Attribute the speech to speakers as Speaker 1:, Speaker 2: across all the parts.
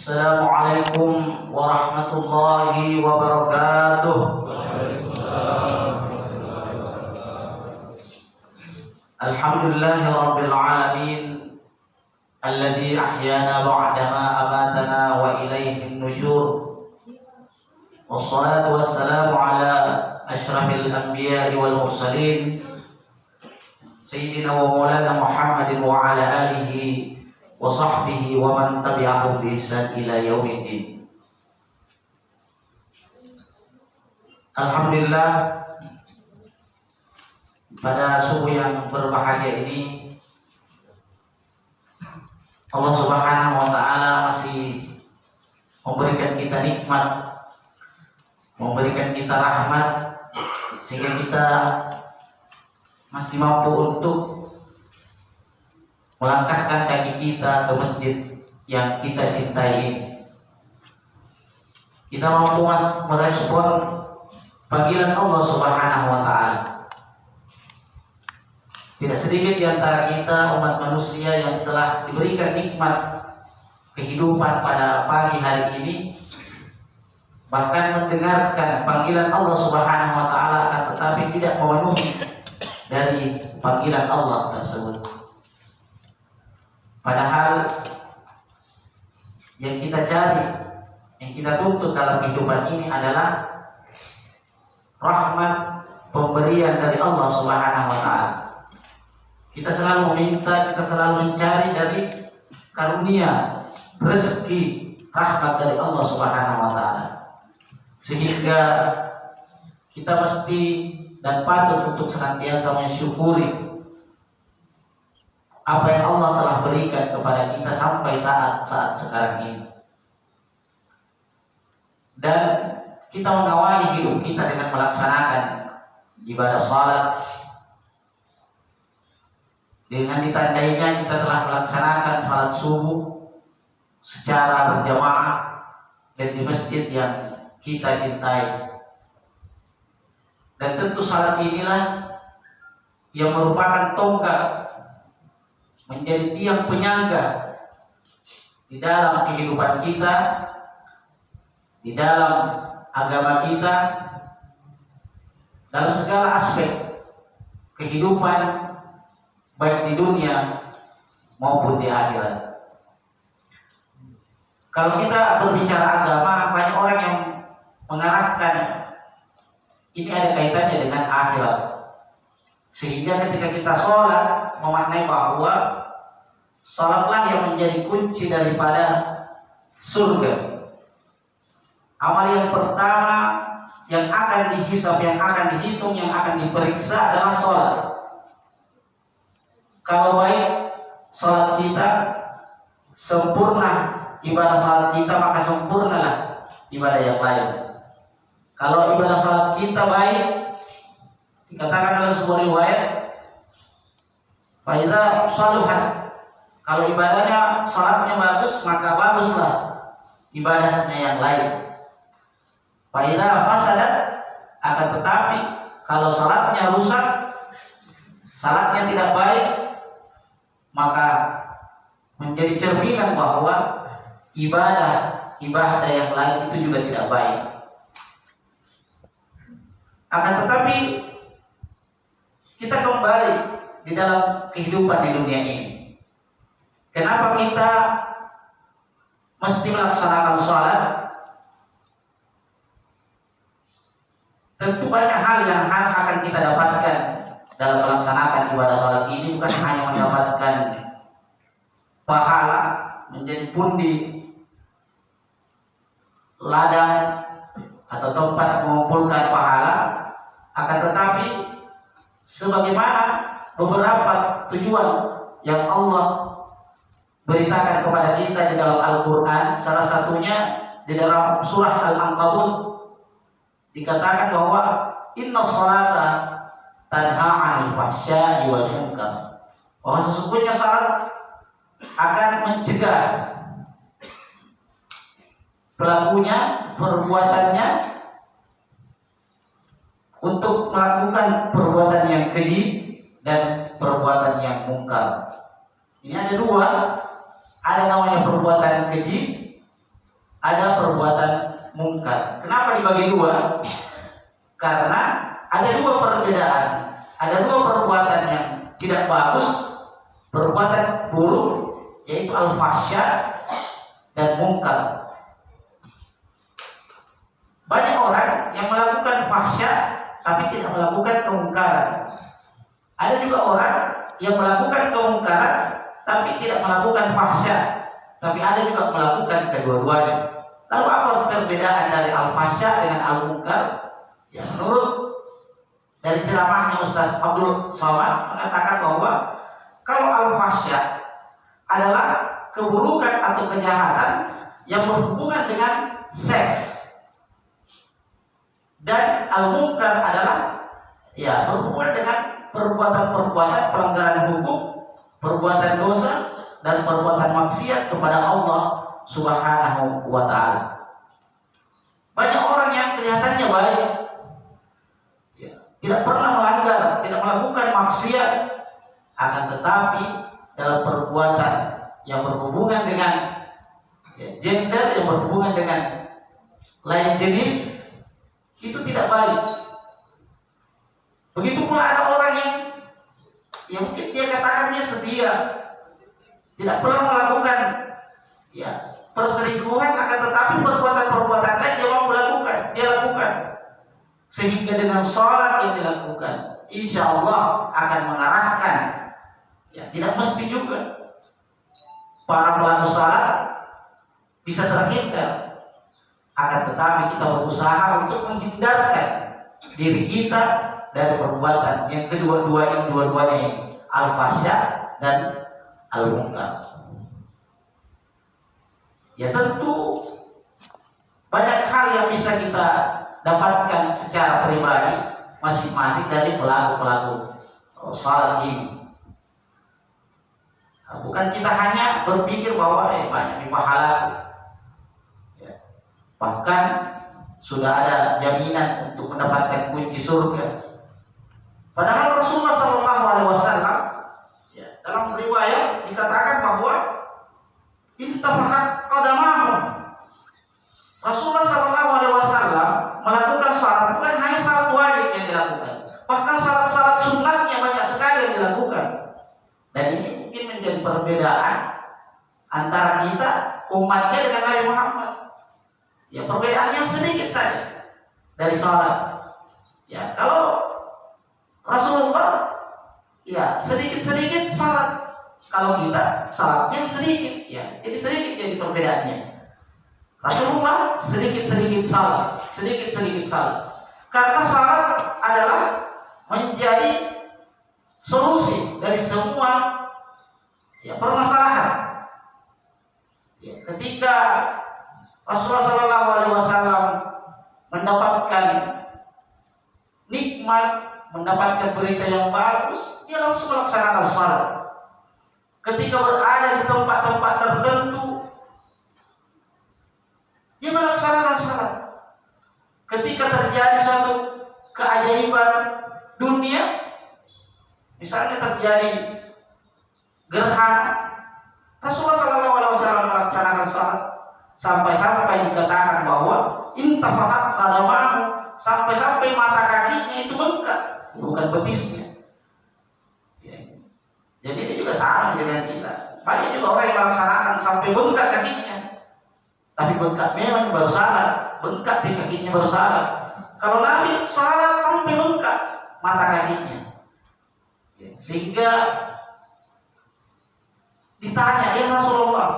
Speaker 1: Assalamualaikum warahmatullahi wabarakatuh. Alhamdulillahi rabbil alamin alladzi ahyana ba'dama amatana wa ilaihin nusyur. Wassalatu wassalamu ala asyrafil anbiya'i wal mursalin sayyidina wa maulana Muhammadin wa ala alihi wa sahbihi wa man tabi'ahum bi ihsan ila yaumiddin. Alhamdulillah, pada subuh yang berbahagia ini Allah Subhanahu wa taala masih memberikan kita nikmat, memberikan kita rahmat, sehingga kita masih mampu untuk melangkahkan kaki kita ke masjid yang kita cintai ini. Kita mampu merespon panggilan Allah Subhanahu wa taala. Tidak sedikit di antara kita umat manusia yang telah diberikan nikmat kehidupan pada pagi hari ini, bahkan mendengarkan panggilan Allah Subhanahu wa taala, akan tetapi tidak memenuhi dari panggilan Allah tersebut. Padahal yang kita cari, yang kita tuntut dalam kehidupan ini adalah rahmat, pemberian dari Allah Subhanahu wa taala. Kita selalu meminta, kita selalu mencari dari karunia, rezeki, rahmat dari Allah Subhanahu wa taala. Sehingga kita mesti dan patut untuk senantiasa mensyukuri apa yang Allah telah berikan kepada kita sampai saat sekarang ini. Dan kita mengawali hidup kita dengan melaksanakan ibadah salat. Dengan ditandainya kita telah melaksanakan salat subuh secara berjamaah dan di masjid yang kita cintai. Dan tentu salat inilah yang merupakan tonggak, menjadi tiang penyangga di dalam kehidupan kita, di dalam agama kita, dalam segala aspek kehidupan, baik di dunia maupun di akhirat. Kalau kita berbicara agama, banyak orang yang mengarahkan ini ada kaitannya dengan akhirat, sehingga ketika kita sholat memaknai bahwa sholatlah yang menjadi kunci daripada surga. Amal yang pertama yang akan dihisab, yang akan dihitung, yang akan diperiksa adalah sholat. Kalau baik sholat kita sempurna, ibadah sholat kita, maka sempurnalah ibadah yang lain. Kalau ibadah sholat kita baik, dikatakan dalam sebuah riwayat, faiza shaluhat, kalau ibadahnya salatnya bagus, maka baguslah ibadahnya yang lain. Faiza fasadat, akan tetapi kalau salatnya rusak, salatnya tidak baik, maka menjadi cerminan bahwa ibadah yang lain itu juga tidak baik. Akan tetapi kita kembali di dalam kehidupan di dunia ini. Kenapa kita mesti melaksanakan sholat? Tentu banyak hal yang akan kita dapatkan dalam melaksanakan ibadah sholat ini. Bukan hanya mendapatkan pahala, menjadi pundi, ladang atau tempat mengumpulkan pahala, akan tetapi sebagaimana beberapa tujuan yang Allah beritakan kepada kita di dalam Al-Quran, salah satunya di dalam surah Al-Ankabut dikatakan bahwa inna sholata tanha 'anil fahsya'i wal munkar, bahwa sesungguhnya salat akan mencegah pelakunya, perbuatannya untuk melakukan perbuatan yang keji dan perbuatan yang mungkar. Ini ada dua, ada namanya perbuatan keji, ada perbuatan mungkar. Kenapa dibagi dua? Karena ada dua perbedaan, ada dua perbuatan yang tidak bagus, perbuatan buruk, yaitu al-fahsya dan mungkar. Banyak orang yang melakukan fahsya tapi tidak melakukan kemungkaran. Ada juga orang yang melakukan kemungkaran tapi tidak melakukan fahsya, tapi ada juga melakukan kedua-duanya. Lalu apa perbedaan dari al-fahsya dengan al-mungkar? Ya, menurut dari ceramahnya Ustaz Abdul Somad mengatakan bahwa kalau al-fahsya adalah keburukan atau kejahatan yang berhubungan dengan seks, dan al-mungkar adalah berhubungan dengan perbuatan-perbuatan pelanggaran hukum, perbuatan dosa dan perbuatan maksiat kepada Allah Subhanahu wa ta'ala. Banyak orang yang kelihatannya baik, tidak pernah melanggar, tidak melakukan maksiat, akan tetapi dalam perbuatan yang berhubungan dengan gender, yang berhubungan dengan lain jenis, itu tidak baik. Begitu pula ada orang yang mungkin dia katakan dia setia, tidak pernah melakukan perselingkuhan, akan tetapi perbuatan-perbuatan lain dia mau dia lakukan. Sehingga dengan sholat yang dilakukan, insya Allah akan mengarahkan, tidak mesti juga para pelaku sholat bisa terhindar, akan tetapi kita berusaha untuk menghindarkan diri kita dari perbuatan yang dua-duanya ini, al-fahsya dan al-mungkar. Ya tentu banyak hal yang bisa kita dapatkan secara pribadi masing-masing dari pelaku-pelaku salat ini. Bukan kita hanya berpikir bahwa banyak pahala, bahkan sudah ada jaminan untuk mendapatkan kunci surga. Padahal Rasulullah SAW dalam riwayat dikatakan bahwa intafahat qadamahu. Rasulullah SAW melakukan salat bukan hanya salat wajib yang dilakukan, bahkan salat-salat sunatnya banyak sekali yang dilakukan. Dan ini mungkin menjadi perbedaan antara kita umatnya dengan Nabi Muhammad. Perbedaannya sedikit saja dari salat. Kalau Rasulullah sedikit-sedikit salat, kalau kita salatnya sedikit, jadi sedikit jadi perbedaannya. Rasulullah sedikit-sedikit salat. Karena salat adalah menjadi solusi dari semua permasalahan. Ketika Rasulullah SAW mendapatkan nikmat, mendapatkan berita yang bagus, dia langsung melaksanakan salat. Ketika berada di tempat-tempat tertentu, dia melaksanakan salat. Ketika terjadi suatu keajaiban dunia, misalnya terjadi gerhana, Rasulullah SAW melaksanakan salat sampai dikatakan bahwa intafahat qadamahu, sampai mata kakinya itu bengkak, bukan betisnya. Jadi ini juga sama dengan kita. Banyak juga orang yang melaksanakan sampai bengkak kakinya, tapi bengkak memang baru salat, bengkak di kakinya baru salat. Kalau Nabi salat sampai bengkak mata kakinya, sehingga ditanya, ya Rasulullah,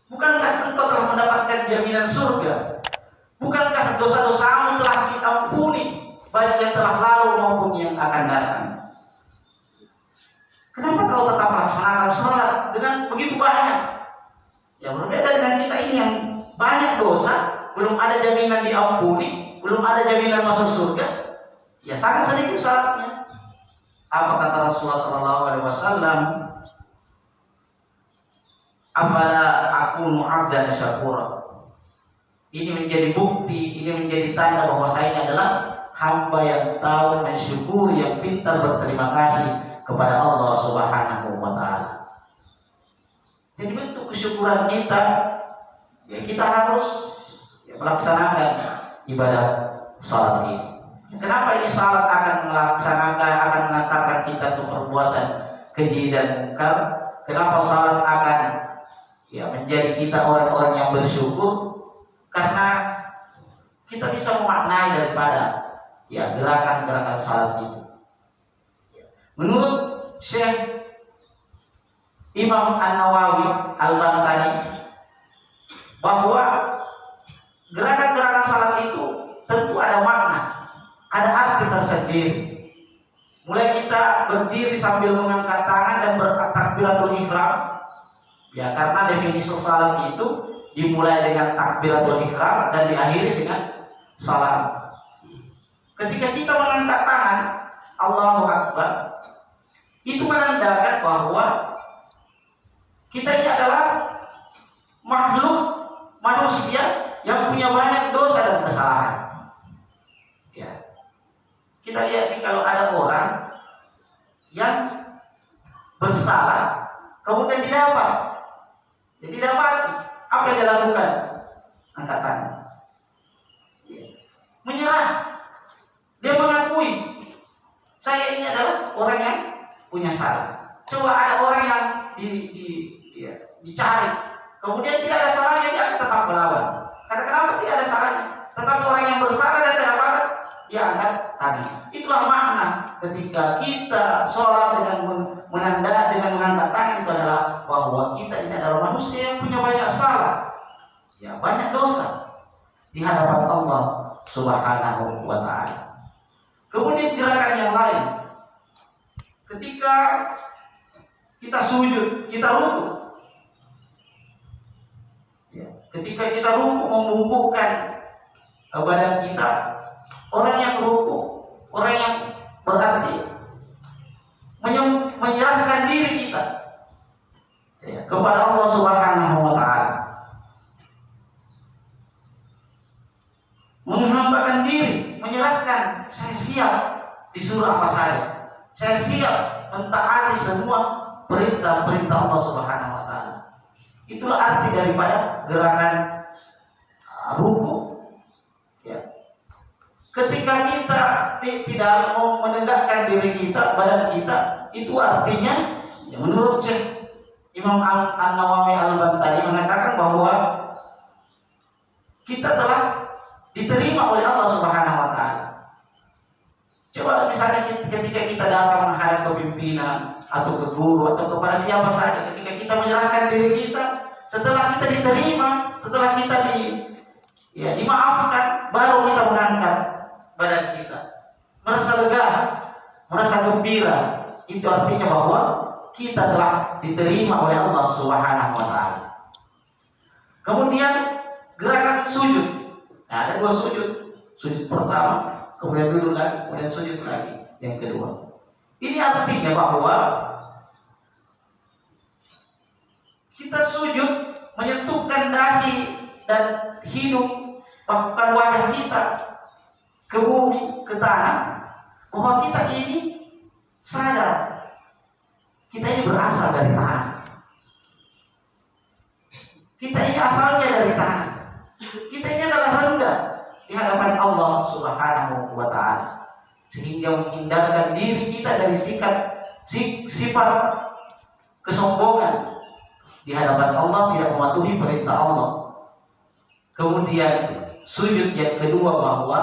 Speaker 1: bukankah engkau telah mendapatkan jaminan surga? Bukankah dosa-dosamu telah diampuni, baik yang telah lalu maupun yang akan datang? Kenapa kau tetap melaksanakan sholat dengan begitu banyak? Berbeda dengan kita ini yang banyak dosa, belum ada jaminan diampuni, belum ada jaminan masuk surga. Sangat sedikit sholatnya. Apa kata Rasulullah SAW? Afala akunu abdan syakura. Ini menjadi bukti, ini menjadi tanda bahwa saya adalah hamba yang tahu mensyukuri, yang pintar berterima kasih kepada Allah Subhanahu wa ta'ala. Jadi bentuk kesyukuran kita ya kita harus melaksanakan ibadah salat ini. Kenapa ini salat akan mengantarkan kita ke perbuatan keji dan mungkar? Kenapa salat akan menjadi kita orang-orang yang bersyukur? Karena kita bisa memaknai daripada gerakan-gerakan salat itu. Menurut Syekh Imam An-Nawawi Al-Bantani, bahwa gerakan-gerakan salat itu tentu ada makna, ada arti tersendiri. Mulai kita berdiri sambil mengangkat tangan dan bertakbiratul ihram, karena definisi salat itu dimulai dengan takbiratul ihram dan diakhiri dengan salam. Ketika kita mengangkat tangan, Allahu Akbar, itu menandakan bahwa kita ini adalah makhluk manusia yang punya banyak dosa dan kesalahan. Kita lihat nih, kalau ada orang yang bersalah kemudian didapat, apa yang dia lakukan? Angkat tangan, menyerah. Dia mengakui, saya ini adalah orang yang punya salah. Coba ada orang yang dicari, kemudian tidak ada salahnya, dia akan tetap melawan. Karena kenapa tidak ada salahnya? Tetapi orang yang bersalah dan kedapatan, dia angkat tangan. Itulah makna ketika kita sholat dengan mengangkat tangan, itu adalah bahwa kita ini adalah manusia yang punya banyak salah, banyak dosa di hadapan Allah Subhanahu wa ta'ala. Kemudian gerakan yang lain, ketika kita sujud, kita ruku. Ketika kita ruku, membungkukkan badan kita. Orang yang ruku, orang yang berarti menyerahkan diri kita kepada Allah Subhanahu wa ta'ala, menghambakan diri, menyerahkan. Saya siap disuruh apa saja, saya siap mentaati semua perintah-perintah Allah Subhanahu wa ta'ala. Itulah arti daripada gerakan ruku. Ketika kita tidak mau menegakkan diri kita, badan kita, itu artinya menurut Syekh Imam An-Nawawi Al-Bantani mengatakan bahwa kita telah diterima oleh Allah Subhanahu wa ta'ala. Coba misalnya ketika kita datang menghadap ke pimpinan atau ke guru atau kepada siapa saja, ketika kita menyerahkan diri kita, setelah kita diterima, setelah kita dimaafkan, baru kita mengangkat badan kita, merasa lega, merasa gembira. Itu artinya bahwa kita telah diterima oleh Allah Subhanahu wa ta'ala. Kemudian gerakan sujud. Ada dua sujud. Sujud pertama, kemudian duduk lagi, kemudian sujud lagi yang kedua. Ini artinya bahwa kita sujud menyentuhkan dahi dan hidung, bahkan wajah kita ke bumi, ke tanah, bahwa kita ini sadar kita ini berasal dari tanah. Kita ini asalnya dari tanah. Kita ini adalah rendah di hadapan Allah Subhanahu wa ta'ala, sehingga menghindarkan diri kita dari sifat kesombongan di hadapan Allah, tidak mematuhi perintah Allah. Kemudian sujud yang kedua, bahwa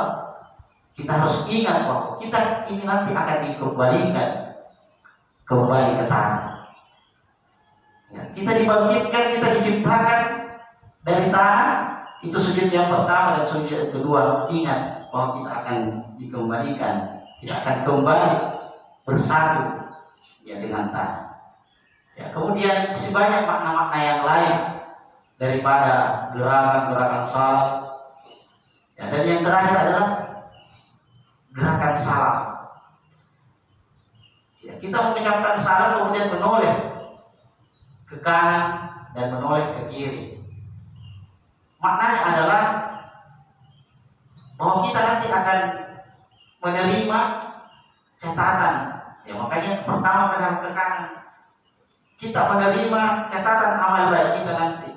Speaker 1: kita harus ingat bahwa kita ini nanti akan dikembalikan kembali ke tanah. Kita dibangkitkan, kita diciptakan dari tanah. Itu sujud yang pertama, dan sujud yang kedua, ingat bahwa kita akan dikembalikan, kita akan kembali bersatu dengan tanah. Kemudian masih banyak makna-makna yang lain daripada gerakan-gerakan salat. Dan yang terakhir adalah gerakan salam. Kita mengucapkan salam kemudian menoleh ke kanan dan menoleh ke kiri. Maknanya adalah bahwa kita nanti akan menerima catatan. Makanya pertama ke kanan. Kita menerima catatan amal baik kita nanti.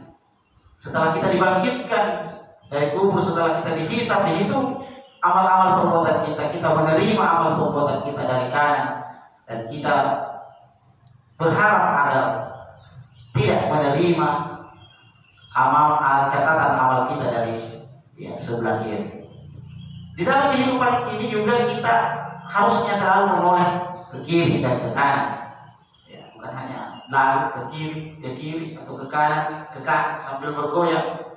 Speaker 1: Setelah kita dibangkitkan dari kubur, setelah kita dihisab, dihitung amal-amal perbuatan kita, kita menerima amal perbuatan kita dari kanan, dan kita berharap agar tidak menerima catatan amal kita dari sebelah kiri. Di dalam kehidupan ini juga kita harusnya selalu menoleh ke kiri dan ke kanan. Bukan hanya lalu ke kiri atau ke kanan sambil bergoyang.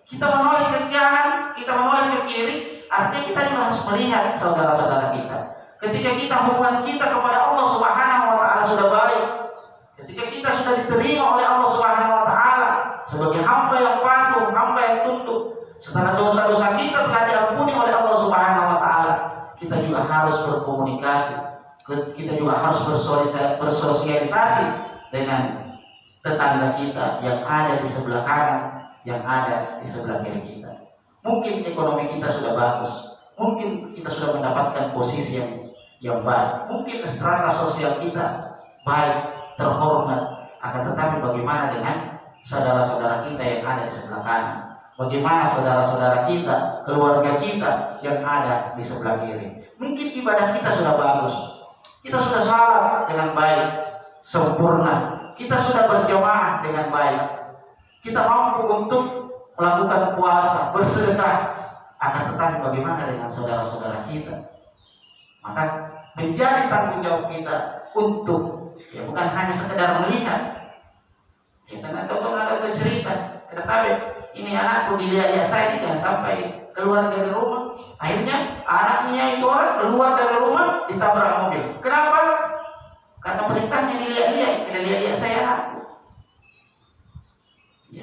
Speaker 1: Kita menoleh ke kanan, kita menoleh ke kiri, artinya kita juga harus melihat saudara-saudara kita. Ketika kita hubungan kita kepada Allah Subhanahu wa taala sudah baik, ketika kita sudah diterima oleh Allah Subhanahu wa taala sebagai hamba yang patuh, hamba yang tunduk, setelah dosa-dosa kita telah diampuni oleh Allah Subhanahu wa taala, kita juga harus berkomunikasi, kita juga harus bersosialisasi dengan tetangga kita yang ada di sebelah kanan, yang ada di sebelah kiri kita. Mungkin ekonomi kita sudah bagus, mungkin kita sudah mendapatkan posisi yang baik, mungkin strata sosial kita baik, terhormat, akan tetapi bagaimana dengan saudara-saudara kita yang ada di sebelah kanan? Bagaimana saudara-saudara kita, keluarga kita yang ada di sebelah kiri? Mungkin ibadah kita sudah bagus, kita sudah salat dengan baik, sempurna, kita sudah berjamaah dengan baik, kita mampu untuk melakukan puasa, bersedekah, akan tetapi bagaimana dengan saudara-saudara kita? Maka menjadi tanggung jawab kita untuk bukan hanya sekedar melihat, karena tahu ada cerita, tetapi ini anakku dilihat saya tidak sampai keluar dari rumah, akhirnya anaknya itu orang keluar dari rumah ditabrak mobil. Kenapa? Karena perintahnya dilihat saya anakku.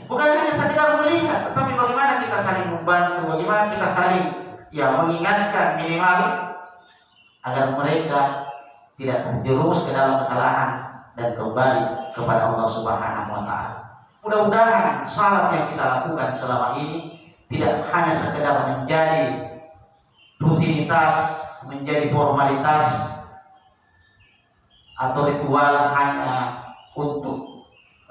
Speaker 1: Bukan hanya sekedar melihat, tetapi bagaimana kita saling membantu, bagaimana kita saling mengingatkan minimal agar mereka tidak terjerumus ke dalam kesalahan dan kembali kepada Allah Subhanahu wa taala. Mudah-mudahan salat yang kita lakukan selama ini tidak hanya sekedar menjadi rutinitas, menjadi formalitas atau ritual hanya untuk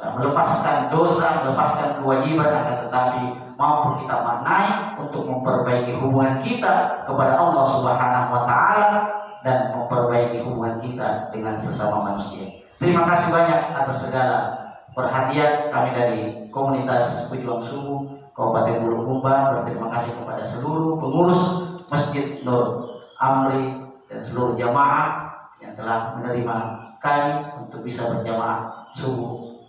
Speaker 1: melepaskan dosa, melepaskan kewajiban, akan tetapi mampu kita maknai untuk memperbaiki hubungan kita kepada Allah Subhanahu wa taala dan memperbaiki hubungan kita dengan sesama manusia. Terima kasih banyak atas segala perhatian kami dari komunitas Pejuang Subuh Kabupaten Bulukumba. Berterima kasih kepada seluruh pengurus Masjid Nur Amri dan seluruh jamaah yang telah menerima kami untuk bisa berjamaah subuh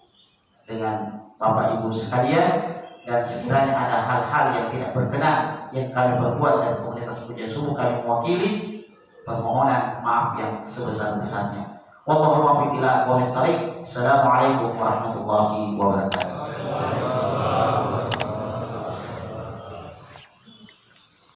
Speaker 1: dengan Bapak Ibu sekalian. Dan sekiranya ada hal-hal yang tidak berkenan yang kami perbuat dari komunitas Pujian Subuh, kami mewakili permohonan maaf yang sebesar-besarnya. Wallahu muwaffiq ila aqwamit thariq. Assalamualaikum warahmatullahi wabarakatuh.